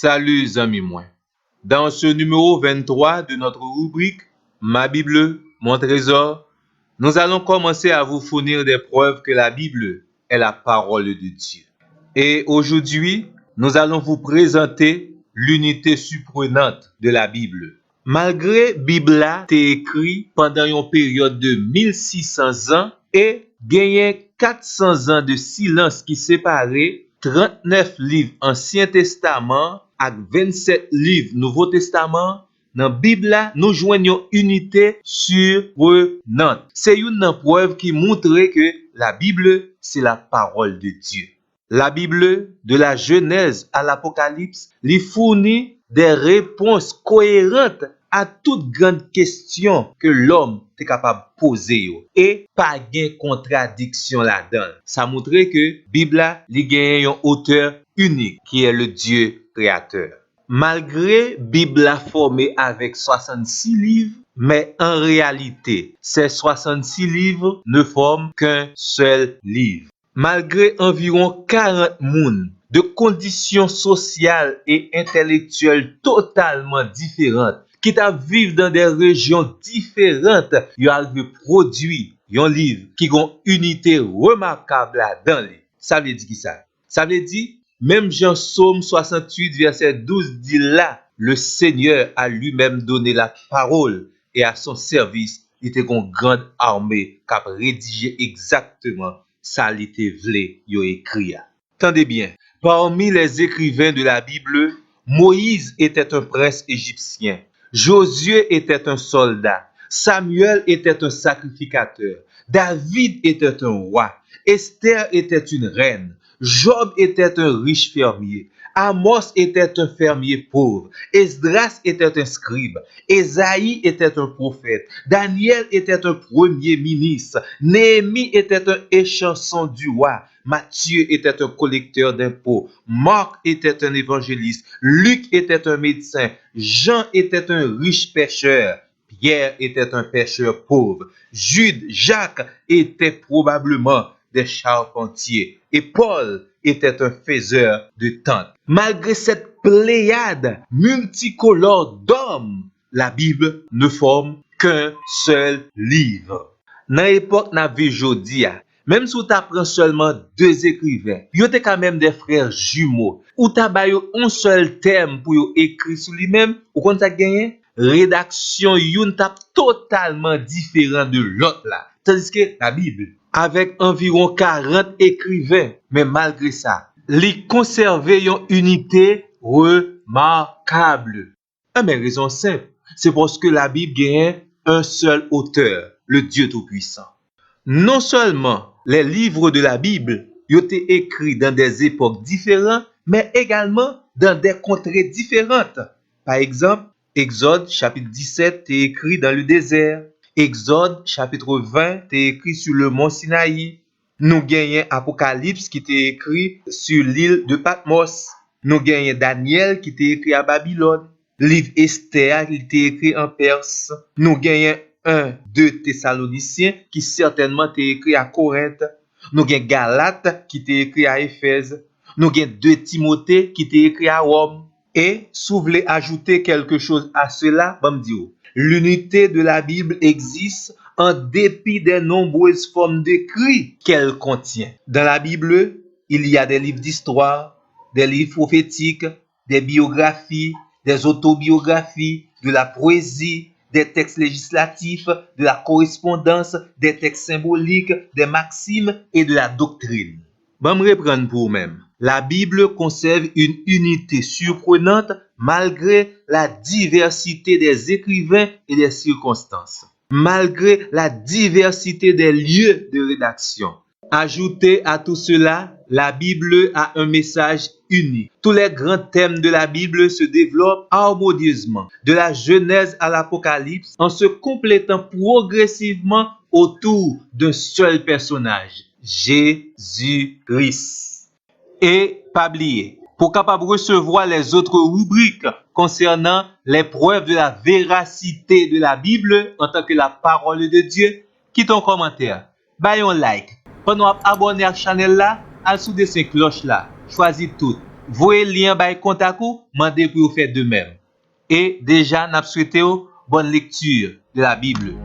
Salut amis moi. Dans ce numéro 23 de notre rubrique Ma Bible, mon trésor, nous allons commencer à vous fournir des preuves que la Bible est la parole de Dieu. Et aujourd'hui, nous allons vous présenter l'unité surprenante de la Bible. Malgré Bible a été écrit pendant une période de 1600 ans et gagné 400 ans de silence qui séparait 39 livres Ancien Testament ak 27 livres Nouveau Testament. Dans la Bible, nous joignons unité surprenante. C'est une preuve qui montre que la Bible, c'est la parole de Dieu. La Bible, de la Genèse à l'Apocalypse, lui fournit des réponses cohérentes à toutes grandes questions que l'homme est capable de poser. Et pas de contradiction là-dedans. Ça montre que la Bible a un auteur unique qui est le Dieu créateur. Malgré la Bible formée avec 66 livres, mais en réalité, ces 66 livres ne forment qu'un seul livre. Malgré environ 40 personnes de conditions sociales et intellectuelles totalement différentes, qui vivent dans des régions différentes, ils ont produit un livre qui a une unité remarquable là-dedans. Ça veut dire qui ça? Ça veut dire, même Jean Psaume 68, verset 12 dit là, le Seigneur a lui-même donné la parole et à son service, il était une grande armée qui a rédigé exactement ça il était voulu yo écrit. Tendez bien, parmi les écrivains de la Bible, Moïse était un prince égyptien, Josué était un soldat, Samuel était un sacrificateur, David était un roi, Esther était une reine, Job était un riche fermier, Amos était un fermier pauvre, Esdras était un scribe, Ésaïe était un prophète, Daniel était un premier ministre, Néhémie était un échanson du roi, Matthieu était un collecteur d'impôts, Marc était un évangéliste, Luc était un médecin, Jean était un riche pêcheur, Pierre était un pêcheur pauvre, Jude, Jacques étaient probablement des charpentiers et Paul était un faiseur de tentes. Malgré cette pléiade multicolore d'hommes, la Bible ne forme qu'un seul livre. Dans l'époque n'a vu jodi, même si tu apprends seulement deux écrivains, ils étaient quand même des frères jumeaux, ou tu as un seul thème pour écrire sur lui-même, ou quand tu as gagné, rédaction yon tap totalement différent de l'autre là. Tandis que la Bible, avec environ 40 écrivains, mais malgré ça, les conserver une unité remarquable. Mais raison simple, c'est parce que la Bible gagne un seul auteur, le Dieu Tout-Puissant. Non seulement les livres de la Bible ont été écrits dans des époques différentes, mais également dans des contrées différentes. Par exemple, Exode chapitre 17 est écrit dans le désert. Exode chapitre 20 est écrit sur le mont Sinaï. Nous gagnons Apocalypse qui est écrit sur l'île de Patmos. Nous gagnons Daniel qui est écrit à Babylone. Livre Esther qui est écrit en Perse. Nous gagnons 1-2 Thessaloniciens qui certainement est écrit à Corinthe. Nous gagnons Galates qui est écrit à Éphèse. Nous gagnons 2 Timothée qui est écrit à Rome. Et si vous voulez ajouter quelque chose à cela, l'unité de la Bible existe en dépit des nombreuses formes d'écrits qu'elle contient. Dans la Bible, il y a des livres d'histoire, des livres prophétiques, des biographies, des autobiographies, de la poésie, des textes législatifs, de la correspondance, des textes symboliques, des maximes et de la doctrine. Bon, me reprendre pour vous-même. La Bible conserve une unité surprenante malgré la diversité des écrivains et des circonstances, malgré la diversité des lieux de rédaction. Ajoutez à tout cela, la Bible a un message unique. Tous les grands thèmes de la Bible se développent harmonieusement, de la Genèse à l'Apocalypse, en se complétant progressivement autour d'un seul personnage, Jésus-Christ. Et pas oublier, pour capable recevoir les autres rubriques concernant les preuves de la véracité de la Bible en tant que la parole de Dieu, quitte un commentaire, baillez un like. Pendant abonner à la chaîne là, al sous de ces cloches là, choisis tout. voyez le lien by contact ou, mandez pour vous faire de même. Et déjà, n'a souhaité bonne lecture de la Bible.